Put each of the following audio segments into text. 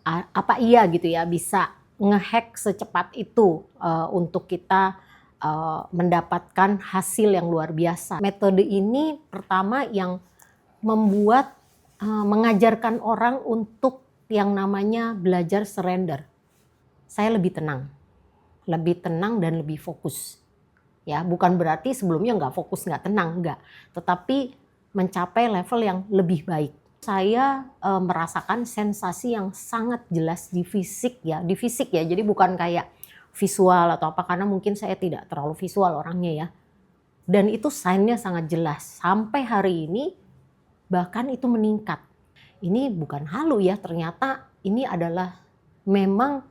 apa iya gitu ya bisa ngehack secepat itu untuk kita mendapatkan hasil yang luar biasa. Metode ini pertama yang membuat mengajarkan orang untuk yang namanya belajar surrender. Saya lebih tenang dan lebih fokus. Ya, bukan berarti sebelumnya nggak fokus, nggak tenang, nggak. Tetapi mencapai level yang lebih baik. Saya merasakan sensasi yang sangat jelas di fisik ya. Jadi bukan kayak visual atau apa, karena mungkin saya tidak terlalu visual orangnya ya. Dan itu sign-nya sangat jelas. Sampai hari ini bahkan itu meningkat. Ini bukan halu ya, ternyata ini adalah memang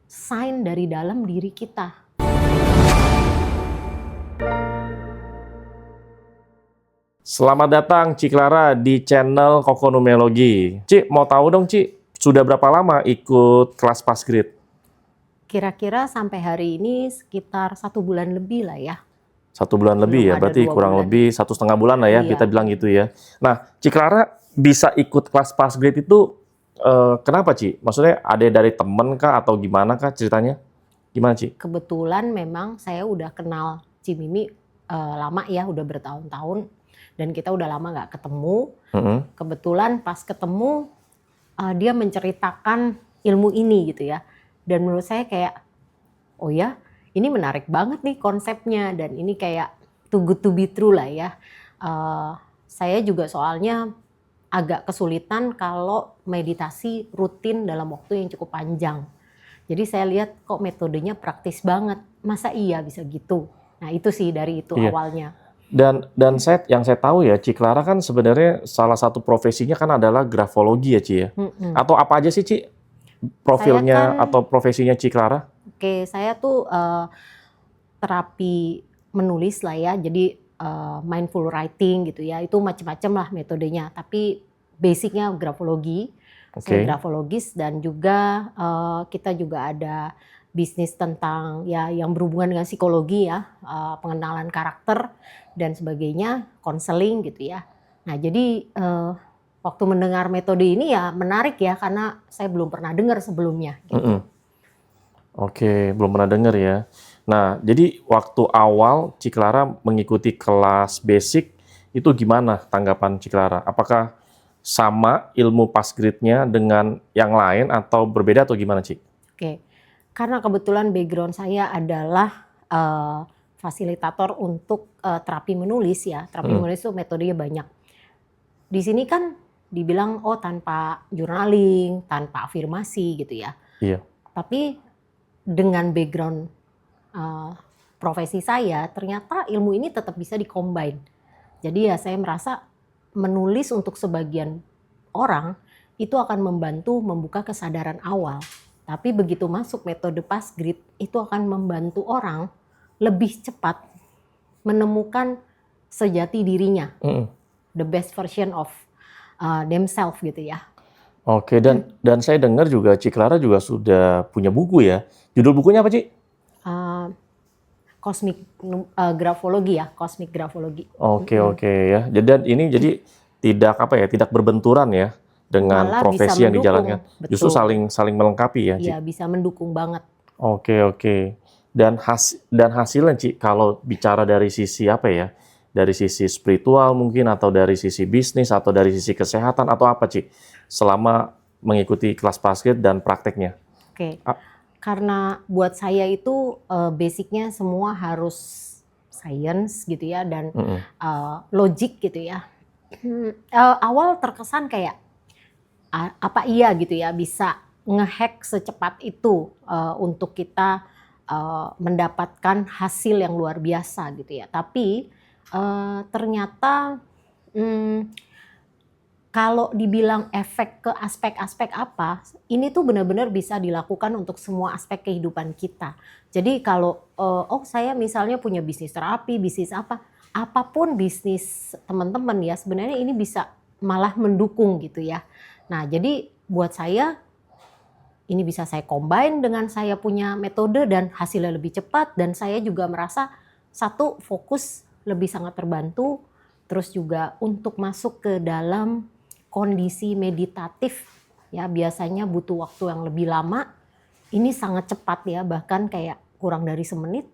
sign dari dalam diri kita. Selamat datang Ci Clara di channel Kokonumerologi. Ci, mau tahu dong Ci, sudah berapa lama ikut kelas Passgrid? Kira-kira sampai hari ini sekitar 1 bulan lebih lah ya. 1 bulan lebih Belum ya, ada berarti 2 kurang bulan. lebih 1,5 bulan lah ya, Iya. kita bilang gitu ya. Nah, Ci Clara bisa ikut kelas Passgrid itu kenapa Ci? Maksudnya ada dari temen kah atau gimana kah ceritanya? Gimana Ci? Kebetulan memang saya udah kenal Ci Mimi lama ya, udah bertahun-tahun. Dan kita udah lama gak ketemu. Kebetulan pas ketemu dia menceritakan ilmu ini gitu ya. Dan menurut saya kayak, oh ya ini menarik banget nih konsepnya. Dan ini kayak too good to be true lah ya. Saya juga soalnya agak kesulitan kalau meditasi rutin dalam waktu yang cukup panjang. Jadi saya lihat kok metodenya praktis banget. Masa iya bisa gitu? Nah itu sih dari itu Iya. awalnya. Dan yang saya tahu ya, Ci Clara kan sebenarnya salah satu profesinya kan adalah grafologi ya Ci ya? Atau apa aja sih Ci profilnya atau profesinya Ci Clara? Oke, saya tuh terapi menulis lah ya, jadi mindful writing gitu ya, itu macam-macam lah metodenya. Tapi basicnya grafologi, saya grafologis dan juga kita juga ada bisnis tentang ya yang berhubungan dengan psikologi ya, pengenalan karakter dan sebagainya, konseling gitu ya. Nah jadi waktu mendengar metode ini ya menarik ya karena saya belum pernah dengar sebelumnya. Gitu. Oke, belum pernah dengar ya. Nah jadi waktu awal Ci Clara mengikuti kelas basic itu gimana tanggapan Ci Clara? Apakah sama ilmu Passgrid-nya dengan yang lain atau berbeda atau gimana Ci? Oke, karena kebetulan background saya adalah fasilitator untuk terapi menulis ya. Terapi menulis itu metodenya banyak. Di sini kan dibilang oh tanpa journaling, tanpa afirmasi gitu ya. Iya. Tapi dengan background profesi saya, ternyata ilmu ini tetap bisa di-combine. Jadi ya saya merasa menulis untuk sebagian orang itu akan membantu membuka kesadaran awal. Tapi begitu masuk metode Passgrid itu akan membantu orang lebih cepat menemukan sejati dirinya, the best version of themselves gitu ya. Oke, dan saya dengar juga Ci Clara juga sudah punya buku ya. Judul bukunya apa Ci? Cosmic Grafologi ya, Cosmic Grafologi. Oke ya. Jadi ini tidak berbenturan ya dengan Malah profesi bisa yang dijalankan. mendukung, Justru betul. saling melengkapi ya Ci. Iya, bisa mendukung banget. Oke. Dan hasilnya Ci, kalau bicara dari sisi apa ya? Dari sisi spiritual mungkin atau dari sisi bisnis atau dari sisi kesehatan atau apa Ci? Selama mengikuti kelas Passgrid dan prakteknya. Oke. Karena buat saya itu basicnya semua harus science gitu ya dan logik gitu ya. Awal terkesan kayak apa iya gitu ya bisa ngehack secepat itu untuk kita mendapatkan hasil yang luar biasa gitu ya. Tapi ternyata kalau dibilang efek ke aspek-aspek apa, ini tuh benar-benar bisa dilakukan untuk semua aspek kehidupan kita. Jadi kalau saya misalnya punya bisnis terapi, bisnis apapun bisnis teman-teman ya, sebenarnya ini bisa malah mendukung gitu ya. Nah jadi buat saya ini bisa saya combine dengan saya punya metode dan hasilnya lebih cepat dan saya juga merasa satu fokus lebih sangat terbantu, terus juga untuk masuk ke dalam kondisi meditatif Ya, biasanya butuh waktu yang lebih lama. Ini sangat cepat ya, bahkan kayak kurang dari semenit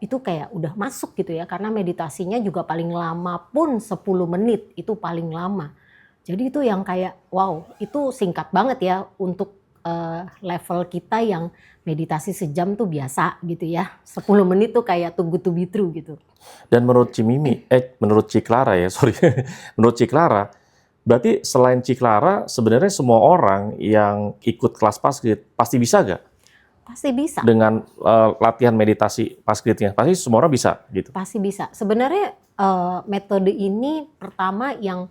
itu kayak udah masuk gitu ya. Karena meditasinya juga paling lama pun 10 menit itu paling lama. Jadi itu yang kayak wow, itu singkat banget ya untuk level kita yang meditasi sejam tuh biasa gitu ya. 10 menit tuh kayak too good to be true gitu. Dan menurut menurut Ciklara ya, sorry. Menurut Ciklara, berarti selain Ciklara, sebenarnya semua orang yang ikut kelas Paskrit pasti bisa nggak Pasti bisa. dengan latihan meditasi Paskritnya? Pasti semua orang bisa gitu. Pasti bisa. Sebenarnya metode ini pertama yang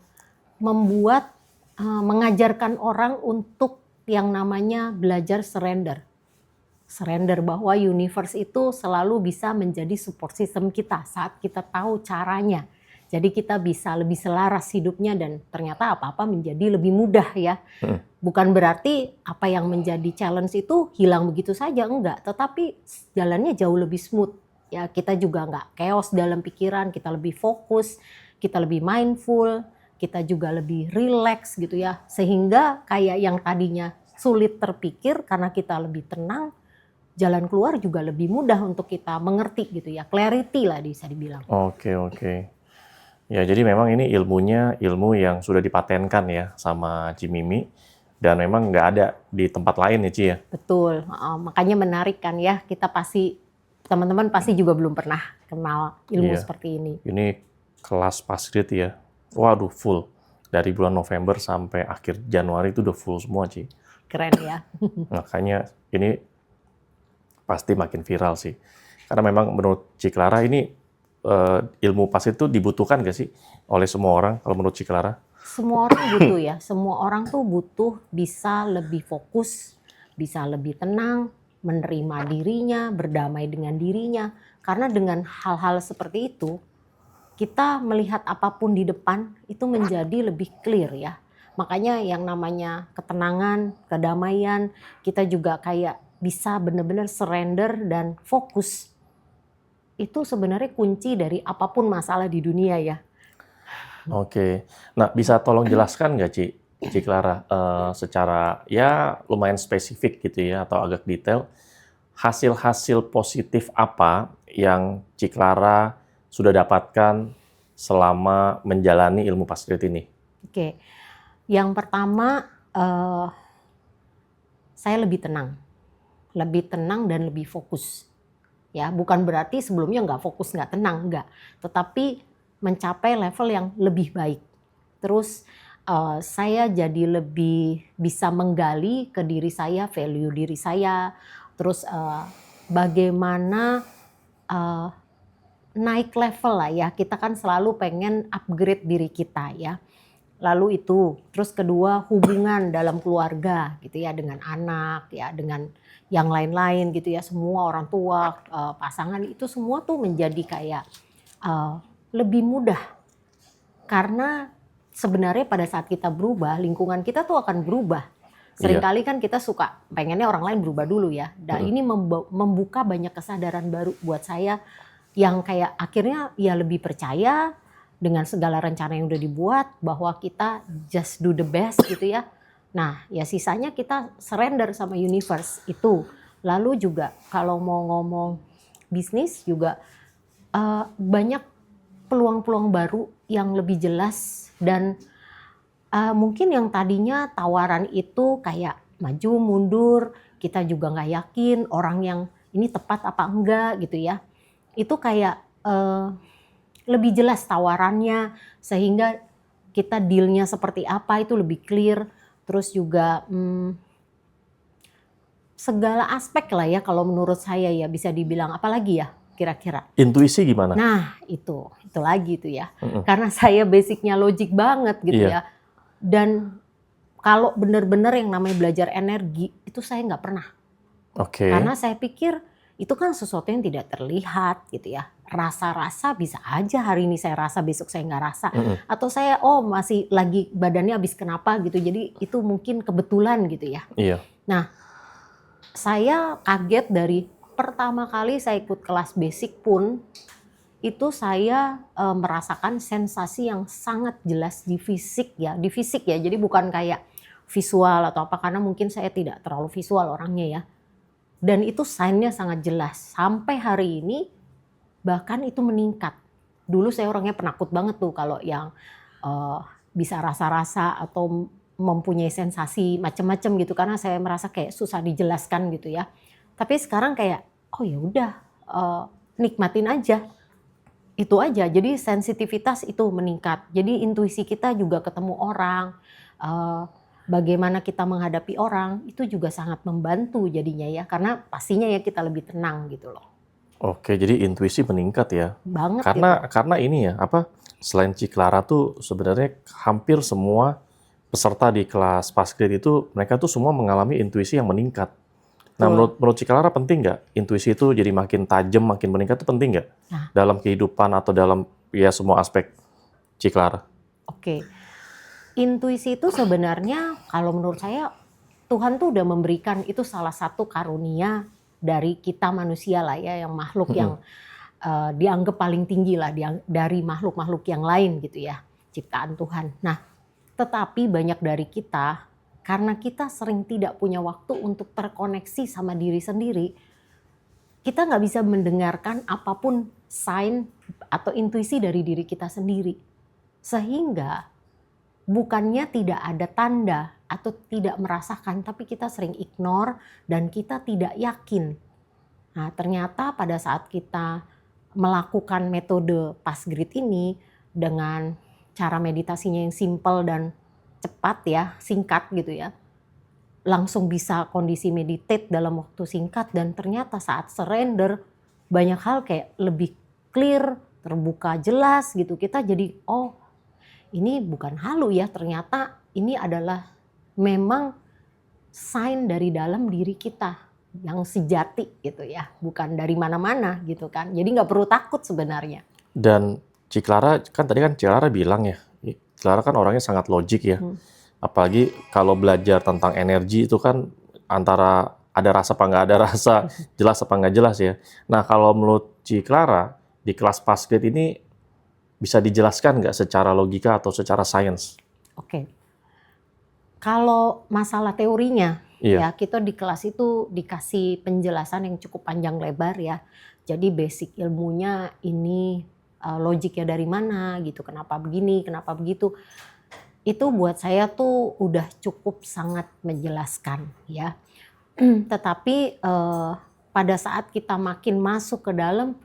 membuat mengajarkan orang untuk yang namanya belajar surrender. Surrender bahwa universe itu selalu bisa menjadi support system kita saat kita tahu caranya. Jadi kita bisa lebih selaras hidupnya dan ternyata apa-apa menjadi lebih mudah ya. Bukan berarti apa yang menjadi challenge itu hilang begitu saja, enggak. Tetapi jalannya jauh lebih smooth. Ya, kita juga enggak chaos dalam pikiran, kita lebih fokus, kita lebih mindful, kita juga lebih relax gitu ya. Sehingga kayak yang tadinya sulit terpikir karena kita lebih tenang, jalan keluar juga lebih mudah untuk kita mengerti gitu ya. Clarity lah bisa dibilang. Oke. Ya, jadi memang ini ilmunya ilmu yang sudah dipatenkan ya sama Ci Mimi. Dan memang nggak ada di tempat lain ya Ci ya? Betul, makanya menarik kan ya, kita pasti, teman-teman pasti juga belum pernah kenal ilmu Iya. seperti ini. Ini kelas Paskrit ya. Waduh, full. Dari bulan November sampai akhir Januari itu udah full semua Ci. Keren ya. Makanya ini pasti makin viral sih. Karena memang menurut Ciklara ini ilmu Paskrit itu dibutuhkan nggak sih oleh semua orang kalau menurut Ciklara? Semua orang butuh ya, semua orang tuh butuh bisa lebih fokus, bisa lebih tenang, menerima dirinya, berdamai dengan dirinya. Karena dengan hal-hal seperti itu, kita melihat apapun di depan itu menjadi lebih clear ya. Makanya yang namanya ketenangan, kedamaian, kita juga kayak bisa benar-benar surrender dan fokus. Itu sebenarnya kunci dari apapun masalah di dunia ya. Oke. Nah, bisa tolong jelaskan nggak Ci Clara, secara ya lumayan spesifik gitu ya atau agak detail, hasil-hasil positif apa yang Ci Clara sudah dapatkan selama menjalani ilmu Paskrit ini? Oke, yang pertama saya lebih tenang dan lebih fokus. Ya, bukan berarti sebelumnya nggak fokus, nggak tenang, nggak. Tetapi mencapai level yang lebih baik. Terus saya jadi lebih bisa menggali ke diri saya, value diri saya. Terus bagaimana naik level lah ya. Kita kan selalu pengen upgrade diri kita ya. Lalu itu, terus kedua hubungan dalam keluarga gitu ya, dengan anak ya, dengan yang lain-lain gitu ya, semua orang tua, pasangan itu semua tuh menjadi kayak lebih mudah. Karena sebenarnya pada saat kita berubah, lingkungan kita tuh akan berubah. Seringkali kan kita suka pengennya orang lain berubah dulu ya. Dan ini membuka banyak kesadaran baru buat saya yang kayak akhirnya ya lebih percaya dengan segala rencana yang udah dibuat bahwa kita just do the best gitu ya. Nah, ya sisanya kita surrender sama universe itu. Lalu juga kalau mau ngomong bisnis juga banyak peluang-peluang baru yang lebih jelas dan mungkin yang tadinya tawaran itu kayak maju mundur, kita juga nggak yakin orang yang ini tepat apa enggak gitu ya. Itu kayak lebih jelas tawarannya sehingga kita dealnya seperti apa itu lebih clear. Terus juga segala aspek lah ya kalau menurut saya ya bisa dibilang apalagi ya kira-kira. Intuisi gimana? Nah itu lagi itu ya. Karena saya basicnya logik banget gitu ya. Dan kalau benar-benar yang namanya belajar energi itu saya nggak pernah. Karena saya pikir itu kan sesuatu yang tidak terlihat gitu ya. Rasa-rasa bisa aja hari ini saya rasa, besok saya nggak rasa. Atau saya masih lagi badannya habis kenapa gitu. Jadi itu mungkin kebetulan gitu ya. Nah saya kaget dari pertama kali saya ikut kelas basic pun itu saya merasakan sensasi yang sangat jelas di fisik ya. Jadi bukan kayak visual atau apa, karena mungkin saya tidak terlalu visual orangnya ya. Dan itu sign-nya sangat jelas. Sampai hari ini bahkan itu meningkat. Dulu saya orangnya penakut banget tuh kalau yang bisa rasa-rasa atau mempunyai sensasi macam-macam gitu, karena saya merasa kayak susah dijelaskan gitu ya. Tapi sekarang kayak oh ya udah, nikmatin aja. Itu aja. Jadi sensitivitas itu meningkat. Jadi intuisi kita juga ketemu orang, bagaimana kita menghadapi orang itu juga sangat membantu jadinya ya, karena pastinya ya kita lebih tenang gitu loh. Oke, jadi intuisi meningkat ya. Banget Karena ini ya, selain Ciklara tuh sebenarnya hampir semua peserta di kelas Fastgrid itu mereka tuh semua mengalami intuisi yang meningkat. Nah, menurut Ciklara penting nggak intuisi itu jadi makin tajam, makin meningkat itu penting nggak dalam kehidupan atau dalam ya semua aspek Ciklara? Oke. Intuisi itu sebenarnya kalau menurut saya Tuhan tuh udah memberikan, itu salah satu karunia dari kita manusia lah ya, yang makhluk yang dianggap paling tinggi lah dari makhluk-makhluk yang lain gitu ya, ciptaan Tuhan. Nah, tetapi banyak dari kita, karena kita sering tidak punya waktu untuk terkoneksi sama diri sendiri, kita nggak bisa mendengarkan apapun sign atau intuisi dari diri kita sendiri. Sehingga bukannya tidak ada tanda atau tidak merasakan, tapi kita sering ignore dan kita tidak yakin. Nah, ternyata pada saat kita melakukan metode Fastgrid ini dengan cara meditasinya yang simple dan cepat ya, singkat gitu ya, langsung bisa kondisi meditate dalam waktu singkat, dan ternyata saat surrender banyak hal kayak lebih clear, terbuka, jelas gitu. Kita jadi oh ini bukan halu ya, ternyata ini adalah memang sign dari dalam diri kita yang sejati gitu ya, bukan dari mana-mana gitu kan. Jadi nggak perlu takut sebenarnya. Dan Ciklara kan tadi kan Ciklara bilang ya, Ciklara kan orangnya sangat logik ya. Apalagi kalau belajar tentang energi itu kan antara ada rasa apa nggak ada rasa, jelas apa nggak jelas ya. Nah, kalau menurut Ciklara di kelas Fastgrid ini bisa dijelaskan nggak secara logika atau secara sains? Oke. Kalau masalah teorinya, ya kita di kelas itu dikasih penjelasan yang cukup panjang lebar ya. Jadi basic ilmunya ini logiknya dari mana gitu, kenapa begini, kenapa begitu. Itu buat saya tuh udah cukup sangat menjelaskan ya. Tetapi pada saat kita makin masuk ke dalam,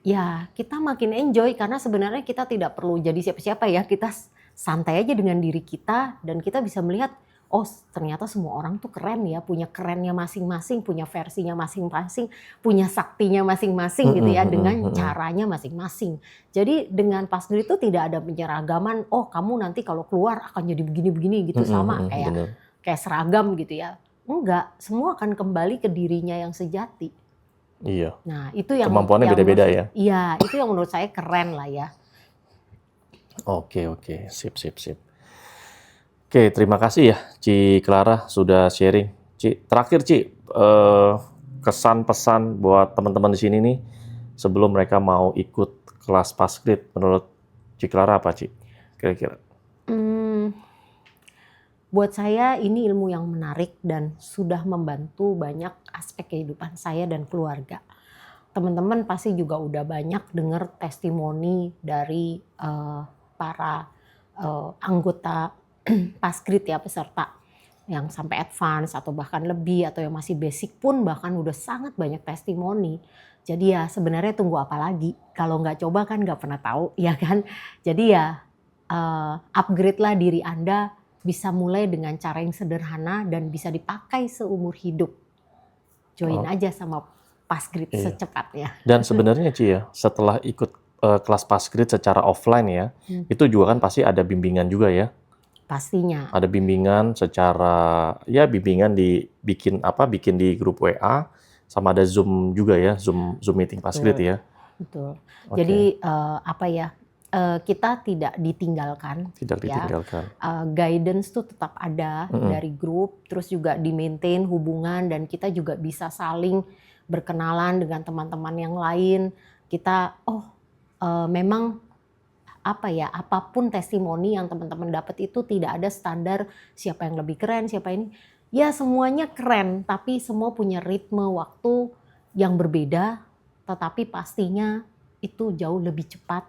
ya kita makin enjoy, karena sebenarnya kita tidak perlu jadi siapa-siapa ya, kita santai aja dengan diri kita dan kita bisa melihat oh ternyata semua orang tuh keren ya, punya kerennya masing-masing, punya versinya masing-masing, punya saktinya masing-masing gitu ya, dengan caranya masing-masing. Jadi dengan Fastgrid itu tidak ada penyeragaman, oh kamu nanti kalau keluar akan jadi begini-begini gitu, sama kayak seragam gitu ya. Enggak, semua akan kembali ke dirinya yang sejati. Iya. Nah, itu yang kemampuannya beda-beda ya. Iya, itu yang menurut saya keren lah ya. Oke, sip. Oke, terima kasih ya Ciklara sudah sharing. Terakhir kesan pesan buat teman-teman di sini nih sebelum mereka mau ikut kelas Fastgrid, menurut Ciklara apa kira-kira? Buat saya ini ilmu yang menarik dan sudah membantu banyak aspek kehidupan saya dan keluarga. Teman-teman pasti juga udah banyak dengar testimoni dari para anggota Fastgrid ya, peserta yang sampai advance atau bahkan lebih, atau yang masih basic pun bahkan udah sangat banyak testimoni. Jadi ya sebenarnya tunggu apa lagi? Kalau nggak coba kan nggak pernah tahu ya kan. Jadi ya upgrade lah diri Anda, bisa mulai dengan cara yang sederhana dan bisa dipakai seumur hidup. Join aja sama Fastgrid secepatnya. Dan sebenarnya setelah ikut kelas Fastgrid secara offline ya, itu juga kan pasti ada bimbingan juga ya. Pastinya. Ada bimbingan secara bimbingan bikin di grup WA, sama ada Zoom juga ya, Zoom meeting Fastgrid ya. Betul. Jadi kita tidak ditinggalkan. Tidak ditinggalkan. Guidance tuh tetap ada dari grup, terus juga di-maintain hubungan, dan kita juga bisa saling berkenalan dengan teman-teman yang lain. Kita memang apapun testimoni yang teman-teman dapat itu tidak ada standar siapa yang lebih keren, siapa ini. Ya semuanya keren, tapi semua punya ritme waktu yang berbeda, tetapi pastinya itu jauh lebih cepat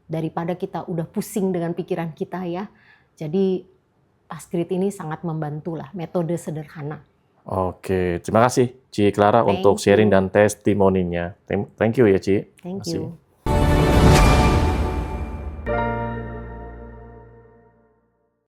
daripada kita udah pusing dengan pikiran kita ya. Jadi Fastgrid ini sangat membantu lah, metode sederhana. Oke, terima kasih Ci Clara untuk sharing dan testimoninya. Thank you ya Ci. Thank Makasih. you.